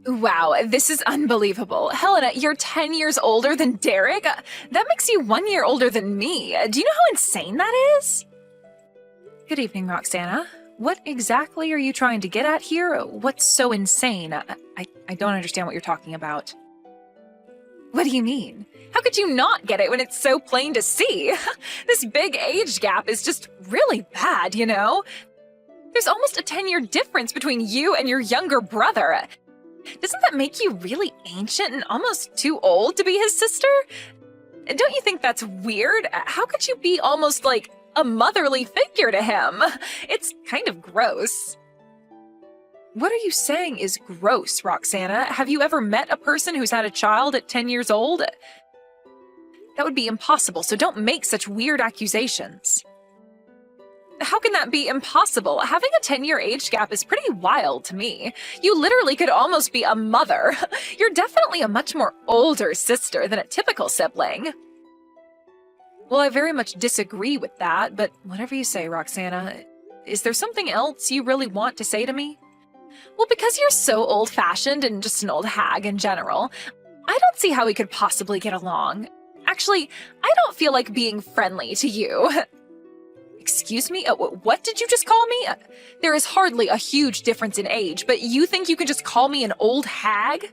Wow, this is unbelievable. Helena, you're 10 years older than Derek? That makes you 1 year older than me. Do you know how insane that is? Good evening, Roxana. What exactly are you trying to get at here? What's so insane? I don't understand what you're talking about. What do you mean? How could you not get it when it's so plain to see? This big age gap is just really bad, you know? There's almost a 10-year difference between you and your younger brother. Doesn't that make you really ancient and almost too old to be his sister? Don't you think that's weird? How could you be almost like a motherly figure to him? It's kind of gross. What are you saying is gross, Roxana? Have you ever met a person who's had a child at 10 years old? That would be impossible, so don't make such weird accusations. How can that be impossible? Having a 10-year age gap is pretty wild to me. You literally could almost be a mother. You're definitely a much more older sister than a typical sibling. Well, I very much disagree with that, but whatever you say, Roxana. Is there something else you really want to say to me? Well, because you're so old-fashioned and just an old hag in general, I don't see how we could possibly get along. Actually, I don't feel like being friendly to you. Excuse me? What did you just call me? There is hardly a huge difference in age, but you think you can just call me an old hag?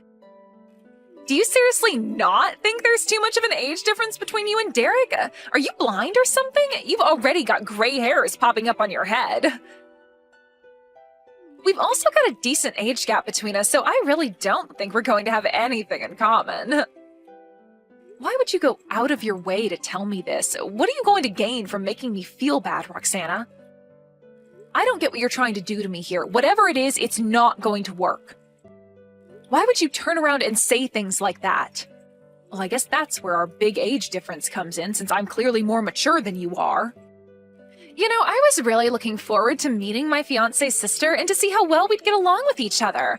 Do you seriously not think there's too much of an age difference between you and Derek? Are you blind or something? You've already got gray hairs popping up on your head. We've also got a decent age gap between us, so I really don't think we're going to have anything in common. Why would you go out of your way to tell me this? What are you going to gain from making me feel bad, Roxana? I don't get what you're trying to do to me here. Whatever it is, it's not going to work. Why would you turn around and say things like that? Well, I guess that's where our big age difference comes in, since I'm clearly more mature than you are. You know, I was really looking forward to meeting my fiancé's sister and to see how well we'd get along with each other.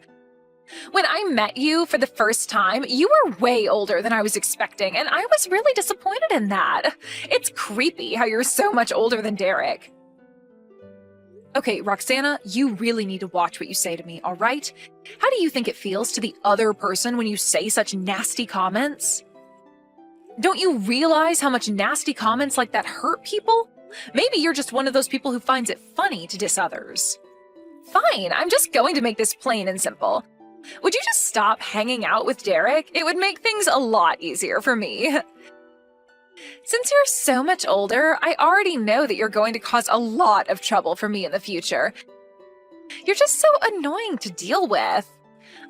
When I met you for the first time, you were way older than I was expecting, and I was really disappointed in that. It's creepy how you're so much older than Derek. Okay, Roxana, you really need to watch what you say to me, all right? How do you think it feels to the other person when you say such nasty comments? Don't you realize how much nasty comments like that hurt people? Maybe you're just one of those people who finds it funny to diss others. Fine, I'm just going to make this plain and simple. Would you just stop hanging out with Derek? It would make things a lot easier for me. Since you're so much older, I already know that you're going to cause a lot of trouble for me in the future. You're just so annoying to deal with.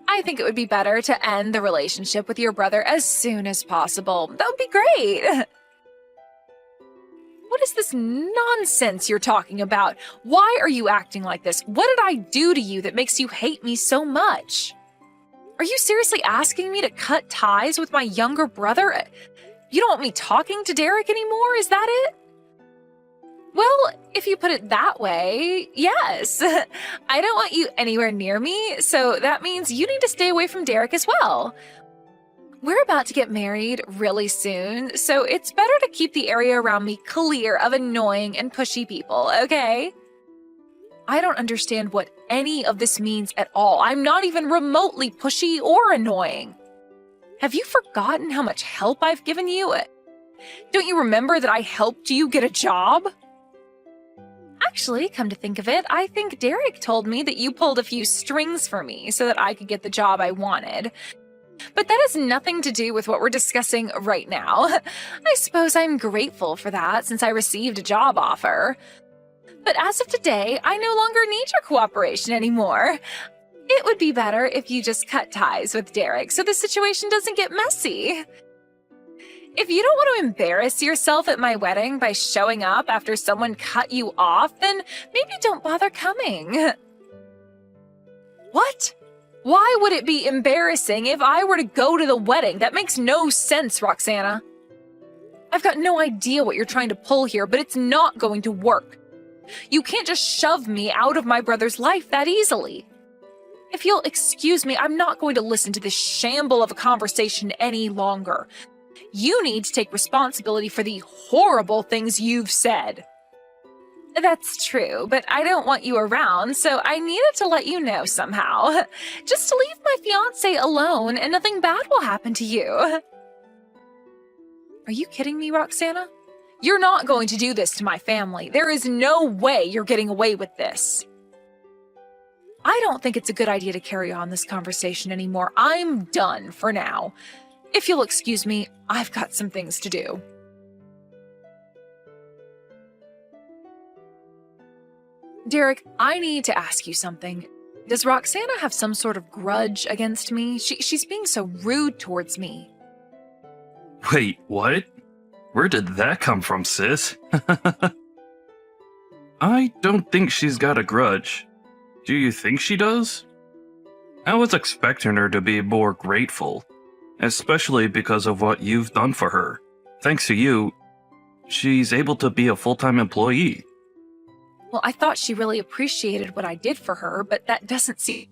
I think it would be better to end the relationship with your brother as soon as possible. That would be great. What is this nonsense you're talking about? Why are you acting like this? What did I do to you that makes you hate me so much? Are you seriously asking me to cut ties with my younger brother? You don't want me talking to Derek anymore, is that it? Well, if you put it that way, yes. I don't want you anywhere near me, so that means you need to stay away from Derek as well. We're about to get married really soon, so it's better to keep the area around me clear of annoying and pushy people, okay? I don't understand what any of this means at all. I'm not even remotely pushy or annoying. Have you forgotten how much help I've given you? Don't you remember that I helped you get a job? Actually, come to think of it, I think Derek told me that you pulled a few strings for me so that I could get the job I wanted. But that has nothing to do with what we're discussing right now. I suppose I'm grateful for that since I received a job offer. But as of today, I no longer need your cooperation anymore. It would be better if you just cut ties with Derek so the situation doesn't get messy. If you don't want to embarrass yourself at my wedding by showing up after someone cut you off, then maybe don't bother coming. What? Why would it be embarrassing if I were to go to the wedding? That makes no sense, Roxana. I've got no idea what you're trying to pull here, but it's not going to work. You can't just shove me out of my brother's life that easily. If you'll excuse me, I'm not going to listen to this shamble of a conversation any longer. You need to take responsibility for the horrible things you've said. That's true, but I don't want you around, so I needed to let you know somehow. Just to leave my fiancé alone and nothing bad will happen to you. Are you kidding me, Roxana? You're not going to do this to my family. There is no way you're getting away with this. I don't think it's a good idea to carry on this conversation anymore. I'm done for now. If you'll excuse me, I've got some things to do. Derek, I need to ask you something. Does Roxana have some sort of grudge against me? She's being so rude towards me. Wait, what? Where did that come from, sis? I don't think she's got a grudge. Do you think she does? I was expecting her to be more grateful, especially because of what you've done for her. Thanks to you, she's able to be a full-time employee. Well, I thought she really appreciated what I did for her, but that doesn't seem...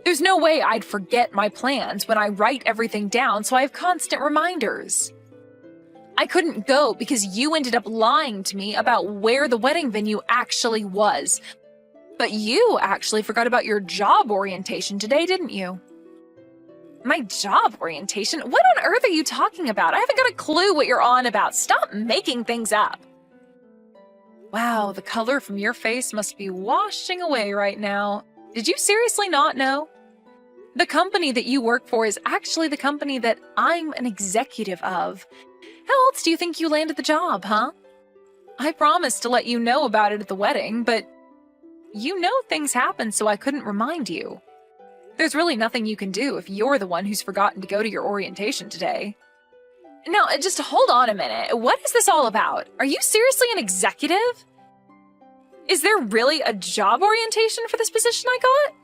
There's no way I'd forget my plans when I write everything down, so I have constant reminders. I couldn't go because you ended up lying to me about where the wedding venue actually was. But you actually forgot about your job orientation today, didn't you? My job orientation? What on earth are you talking about? I haven't got a clue what you're on about. Stop making things up. Wow, the color from your face must be washing away right now. Did you seriously not know? The company that you work for is actually the company that I'm an executive of. How else do you think you landed the job, huh? I promised to let you know about it at the wedding, but you know things happen, so I couldn't remind you. There's really nothing you can do if you're the one who's forgotten to go to your orientation today. Now, just hold on a minute. What is this all about? Are you seriously an executive? Is there really a job orientation for this position I got?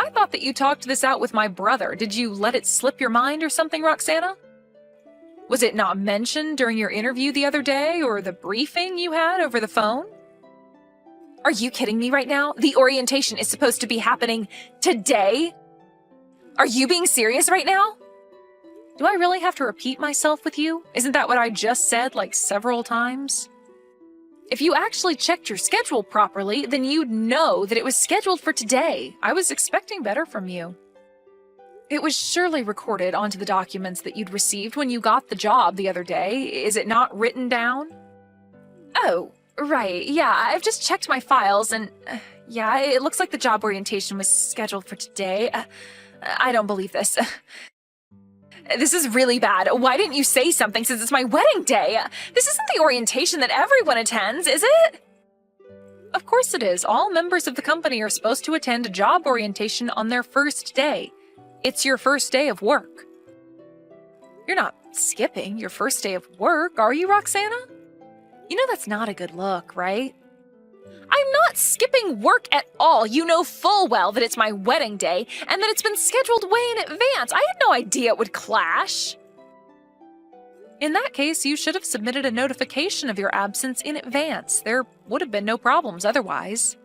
I thought that you talked this out with my brother. Did you let it slip your mind or something, Roxana? Was it not mentioned during your interview the other day or the briefing you had over the phone? Are you kidding me right now? The orientation is supposed to be happening today? Are you being serious right now? Do I really have to repeat myself with you? Isn't that what I just said like several times? If you actually checked your schedule properly, then you'd know that it was scheduled for today. I was expecting better from you. It was surely recorded onto the documents that you'd received when you got the job the other day. Is it not written down? Oh, right. Yeah, I've just checked my files and yeah, it looks like the job orientation was scheduled for today. I don't believe this. This is really bad. Why didn't you say something since it's my wedding day? This isn't the orientation that everyone attends, is it? Of course it is. All members of the company are supposed to attend a job orientation on their first day. It's your first day of work. You're not skipping your first day of work, are you, Roxana? You know that's not a good look, right? I'm not skipping work at all. You know full well that it's my wedding day and that it's been scheduled way in advance. I had no idea it would clash. In that case, you should have submitted a notification of your absence in advance. There would have been no problems otherwise.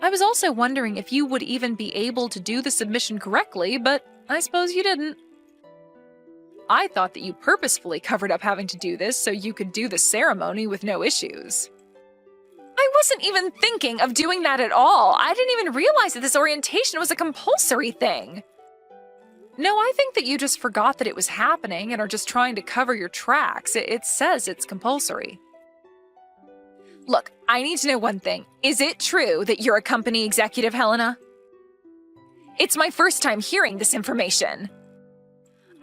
I was also wondering if you would even be able to do the submission correctly, but I suppose you didn't. I thought that you purposefully covered up having to do this so you could do the ceremony with no issues. I wasn't even thinking of doing that at all. I didn't even realize that this orientation was a compulsory thing. No, I think that you just forgot that it was happening and are just trying to cover your tracks. It says it's compulsory. Look, I need to know one thing. Is it true that you're a company executive, Helena? It's my first time hearing this information.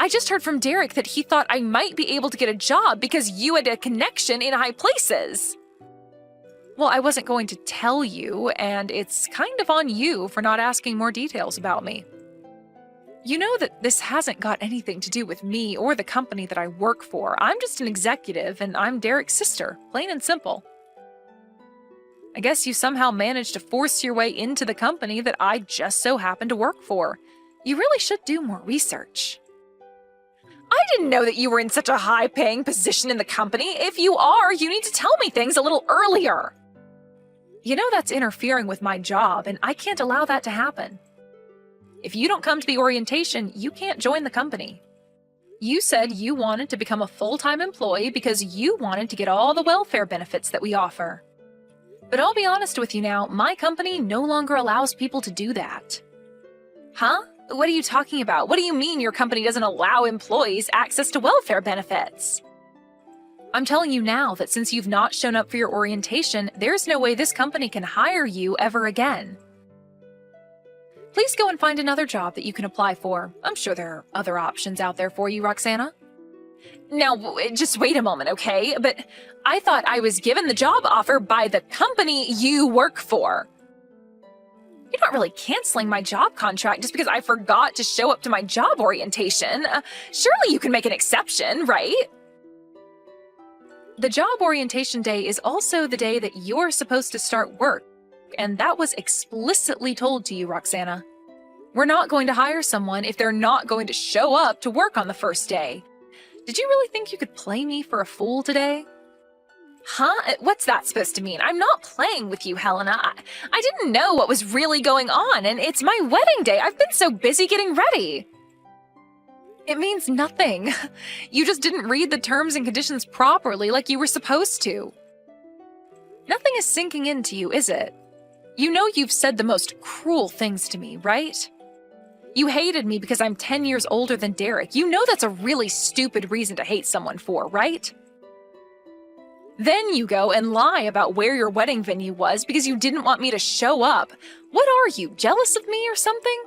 I just heard from Derek that he thought I might be able to get a job because you had a connection in high places. Well, I wasn't going to tell you, and it's kind of on you for not asking more details about me. You know that this hasn't got anything to do with me or the company that I work for. I'm just an executive, and I'm Derek's sister, plain and simple. I guess you somehow managed to force your way into the company that I just so happen to work for. You really should do more research. I didn't know that you were in such a high-paying position in the company. If you are, you need to tell me things a little earlier. You know that's interfering with my job, and I can't allow that to happen. If you don't come to the orientation, you can't join the company. You said you wanted to become a full-time employee because you wanted to get all the welfare benefits that we offer. But I'll be honest with you now, my company no longer allows people to do that. Huh? What are you talking about? What do you mean your company doesn't allow employees access to welfare benefits? I'm telling you now that since you've not shown up for your orientation, there's no way this company can hire you ever again. Please go and find another job that you can apply for. I'm sure there are other options out there for you, Roxana. Now, just wait a moment, okay? But I thought I was given the job offer by the company you work for. You're not really canceling my job contract just because I forgot to show up to my job orientation. Surely you can make an exception, right? The job orientation day is also the day that you're supposed to start work, and that was explicitly told to you, Roxana. We're not going to hire someone if they're not going to show up to work on the first day. Did you really think you could play me for a fool today? Huh? What's that supposed to mean? I'm not playing with you, Helena. I didn't know what was really going on, and it's my wedding day. I've been so busy getting ready. It means nothing. You just didn't read the terms and conditions properly like you were supposed to. Nothing is sinking into you, is it? You know you've said the most cruel things to me, right? You hated me because I'm 10 years older than Derek. You know that's a really stupid reason to hate someone for, right? Then you go and lie about where your wedding venue was because you didn't want me to show up. What are you, jealous of me or something?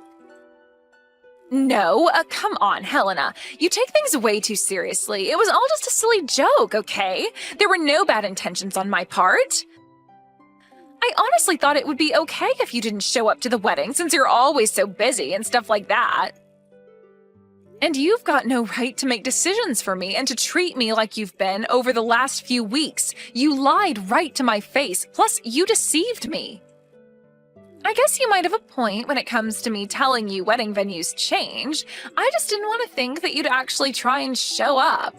No, come on, Helena. You take things way too seriously. It was all just a silly joke, okay? There were no bad intentions on my part. I honestly thought it would be okay if you didn't show up to the wedding since you're always so busy and stuff like that. And you've got no right to make decisions for me and to treat me like you've been over the last few weeks. You lied right to my face, plus you deceived me. I guess you might have a point when it comes to me telling you wedding venues change. I just didn't want to think that you'd actually try and show up.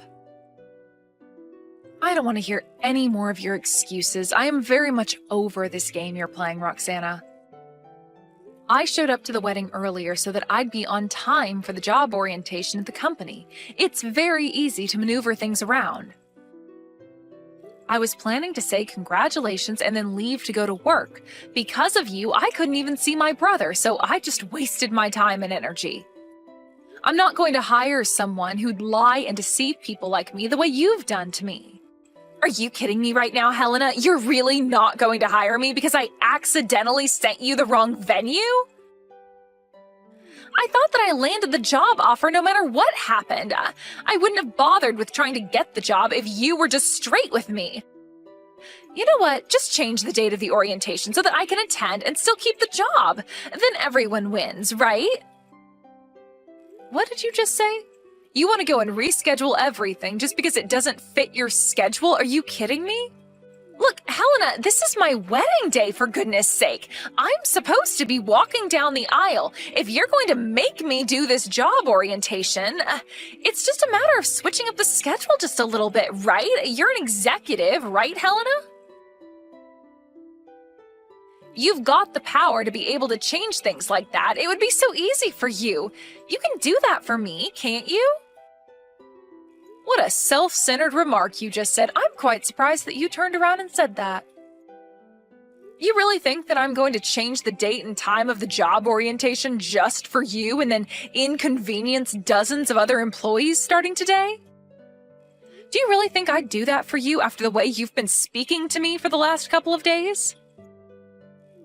I don't want to hear any more of your excuses. I am very much over this game you're playing, Roxana. I showed up to the wedding earlier so that I'd be on time for the job orientation at the company. It's very easy to maneuver things around. I was planning to say congratulations and then leave to go to work. Because of you, I couldn't even see my brother, so I just wasted my time and energy. I'm not going to hire someone who'd lie and deceive people like me the way you've done to me. Are you kidding me right now, Helena? You're really not going to hire me because I accidentally sent you the wrong venue? I thought that I landed the job offer no matter what happened. I wouldn't have bothered with trying to get the job if you were just straight with me. You know what? Just change the date of the orientation so that I can attend and still keep the job. Then everyone wins, right? What did you just say? You want to go and reschedule everything just because it doesn't fit your schedule? Are you kidding me? Look, Helena, this is my wedding day, for goodness sake. I'm supposed to be walking down the aisle. If you're going to make me do this job orientation, it's just a matter of switching up the schedule just a little bit, right? You're an executive, right, Helena? You've got the power to be able to change things like that. It would be so easy for you. You can do that for me, can't you? What a self-centered remark you just said. I'm quite surprised that you turned around and said that. You really think that I'm going to change the date and time of the job orientation just for you and then inconvenience dozens of other employees starting today? Do you really think I'd do that for you after the way you've been speaking to me for the last couple of days?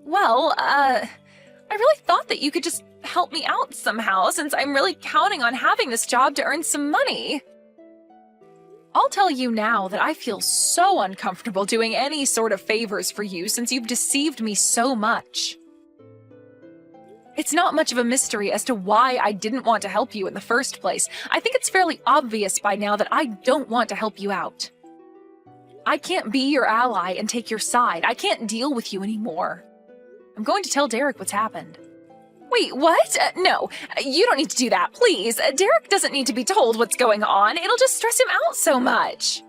Well, I really thought that you could just help me out somehow since I'm really counting on having this job to earn some money. I'll tell you now that I feel so uncomfortable doing any sort of favors for you since you've deceived me so much. It's not much of a mystery as to why I didn't want to help you in the first place. I think it's fairly obvious by now that I don't want to help you out. I can't be your ally and take your side. I can't deal with you anymore. I'm going to tell Derek what's happened. Wait, what? No, you don't need to do that, please. Derek doesn't need to be told what's going on. It'll just stress him out so much.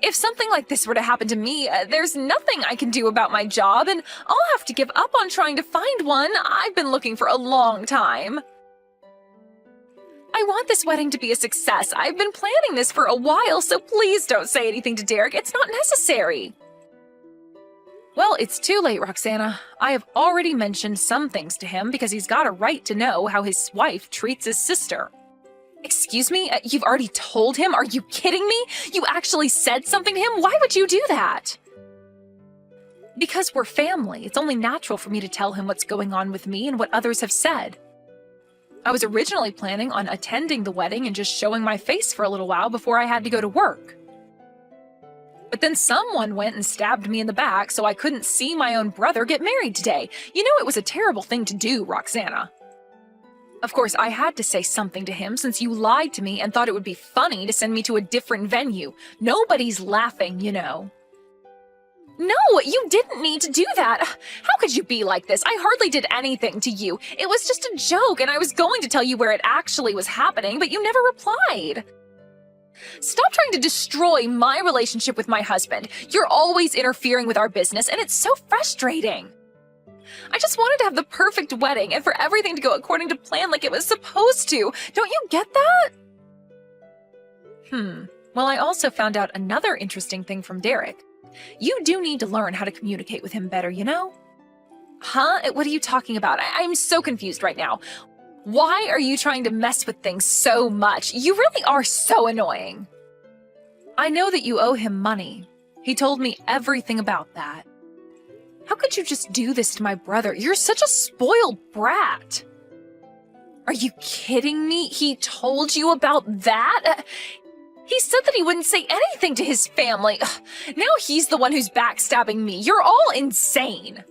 If something like this were to happen to me, there's nothing I can do about my job, and I'll have to give up on trying to find one. I've been looking for a long time. I want this wedding to be a success. I've been planning this for a while, so please don't say anything to Derek. It's not necessary. Well, it's too late, Roxana. I have already mentioned some things to him because he's got a right to know how his wife treats his sister. Excuse me? You've already told him? Are you kidding me? You actually said something to him? Why would you do that? Because we're family. It's only natural for me to tell him what's going on with me and what others have said. I was originally planning on attending the wedding and just showing my face for a little while before I had to go to work. But then someone went and stabbed me in the back so I couldn't see my own brother get married today. You know it was a terrible thing to do, Roxana. Of course, I had to say something to him since you lied to me and thought it would be funny to send me to a different venue. Nobody's laughing, you know. No, you didn't need to do that. How could you be like this? I hardly did anything to you. It was just a joke, and I was going to tell you where it actually was happening, but you never replied. Stop trying to destroy my relationship with my husband. You're always interfering with our business, and it's so frustrating. I just wanted to have the perfect wedding and for everything to go according to plan like it was supposed to. Don't you get that? Well, I also found out another interesting thing from Derek. You do need to learn how to communicate with him better, you know? Huh? What are you talking about? I'm so confused right now. Why are you trying to mess with things so much? You really are so annoying. I know that you owe him money. He told me everything about that. How could you just do this to my brother? You're such a spoiled brat. Are you kidding me? He told you about that? He said that he wouldn't say anything to his family. Ugh, now he's the one who's backstabbing me. You're all insane.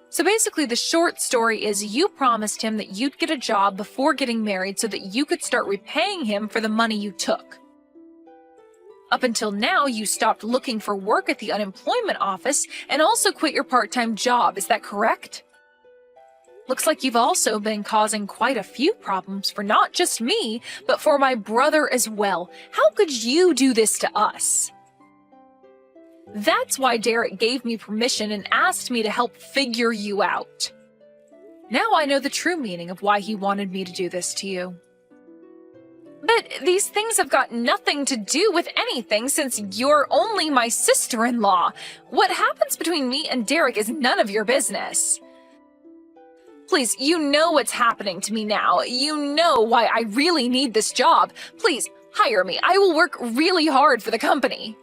So basically, the short story is you promised him that you'd get a job before getting married so that you could start repaying him for the money you took. Up until now, you stopped looking for work at the unemployment office and also quit your part-time job. Is that correct? Looks like you've also been causing quite a few problems for not just me, but for my brother as well. How could you do this to us? That's why Derek gave me permission and asked me to help figure you out. Now I know the true meaning of why he wanted me to do this to you. But these things have got nothing to do with anything since you're only my sister-in-law. What happens between me and Derek is none of your business. Please, you know what's happening to me now. You know why I really need this job. Please, hire me. I will work really hard for the company.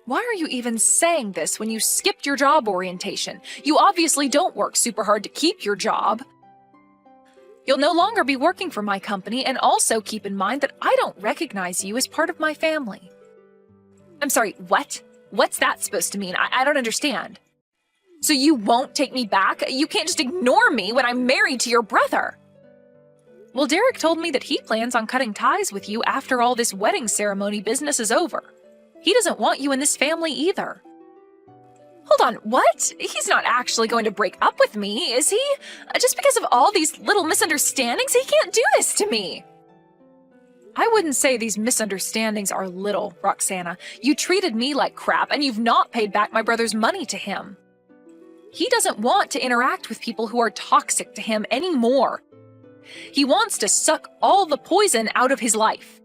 Why are you even saying this when you skipped your job orientation? You obviously don't work super hard to keep your job. You'll no longer be working for my company, and also keep in mind that I don't recognize you as part of my family. I'm sorry, what? What's that supposed to mean? I don't understand. So you won't take me back? You can't just ignore me when I'm married to your brother. Well, Derek told me that he plans on cutting ties with you after all this wedding ceremony business is over. He doesn't want you in this family either. Hold on, what? He's not actually going to break up with me, is he? Just because of all these little misunderstandings, he can't do this to me. I wouldn't say these misunderstandings are little, Roxana. You treated me like crap, and you've not paid back my brother's money to him. He doesn't want to interact with people who are toxic to him anymore. He wants to suck all the poison out of his life.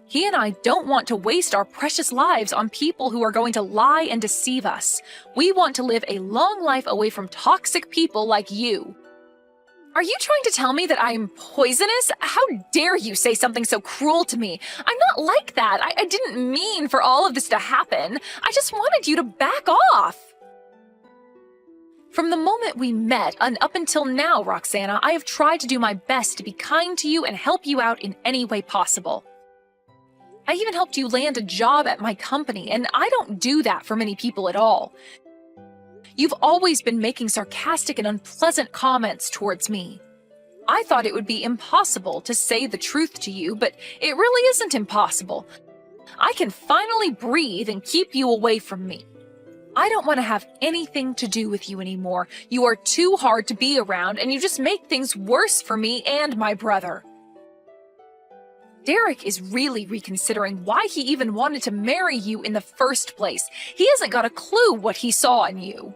He and I don't want to waste our precious lives on people who are going to lie and deceive us. We want to live a long life away from toxic people like you. Are you trying to tell me that I'm poisonous? How dare you say something so cruel to me? I'm not like that. I didn't mean for all of this to happen. I just wanted you to back off. From the moment we met and up until now, Roxana, I have tried to do my best to be kind to you and help you out in any way possible. I even helped you land a job at my company, and I don't do that for many people at all. You've always been making sarcastic and unpleasant comments towards me. I thought it would be impossible to say the truth to you, but it really isn't impossible. I can finally breathe and keep you away from me. I don't want to have anything to do with you anymore. You are too hard to be around, and you just make things worse for me and my brother. Derek is really reconsidering why he even wanted to marry you in the first place. He hasn't got a clue what he saw in you.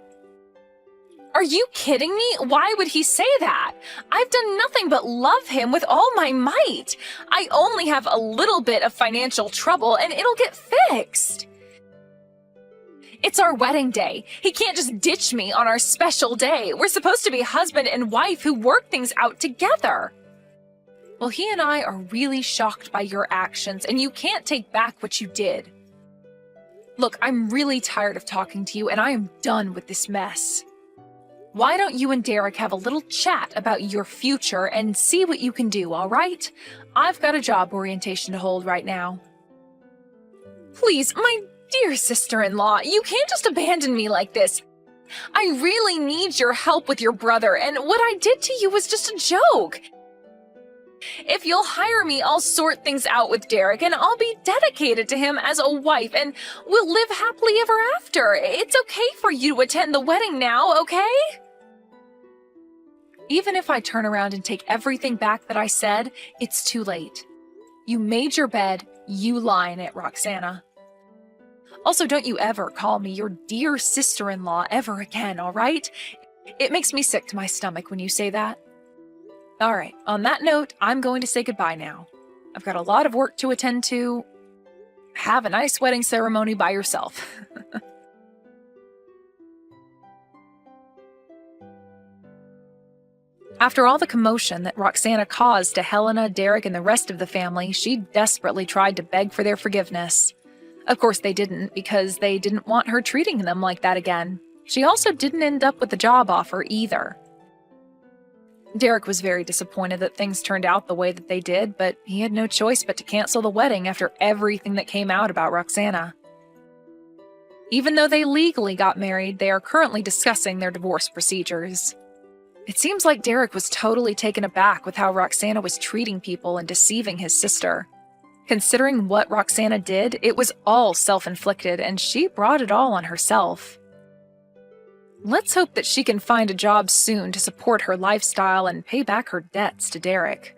Are you kidding me? Why would he say that? I've done nothing but love him with all my might. I only have a little bit of financial trouble, and it'll get fixed. It's our wedding day. He can't just ditch me on our special day. We're supposed to be husband and wife who work things out together. Well, he and I are really shocked by your actions, and you can't take back what you did. Look, I'm really tired of talking to you, and I am done with this mess. Why don't you and Derek have a little chat about your future and see what you can do, all right? I've got a job orientation to hold right now. Please, my dear sister-in-law, you can't just abandon me like this. I really need your help with your brother, and what I did to you was just a joke. If you'll hire me, I'll sort things out with Derek, and I'll be dedicated to him as a wife, and we'll live happily ever after. It's okay for you to attend the wedding now, okay? Even if I turn around and take everything back that I said, it's too late. You made your bed, you lie in it, Roxana. Also, don't you ever call me your dear sister-in-law ever again, all right? It makes me sick to my stomach when you say that. All right, on that note, I'm going to say goodbye now. I've got a lot of work to attend to. Have a nice wedding ceremony by yourself. After all the commotion that Roxana caused to Helena, Derek, and the rest of the family, she desperately tried to beg for their forgiveness. Of course they didn't, because they didn't want her treating them like that again. She also didn't end up with the job offer either. Derek was very disappointed that things turned out the way that they did, but he had no choice but to cancel the wedding after everything that came out about Roxana. Even though they legally got married, they are currently discussing their divorce procedures. It seems like Derek was totally taken aback with how Roxana was treating people and deceiving his sister. Considering what Roxana did, it was all self-inflicted, and she brought it all on herself. Let's hope that she can find a job soon to support her lifestyle and pay back her debts to Derek.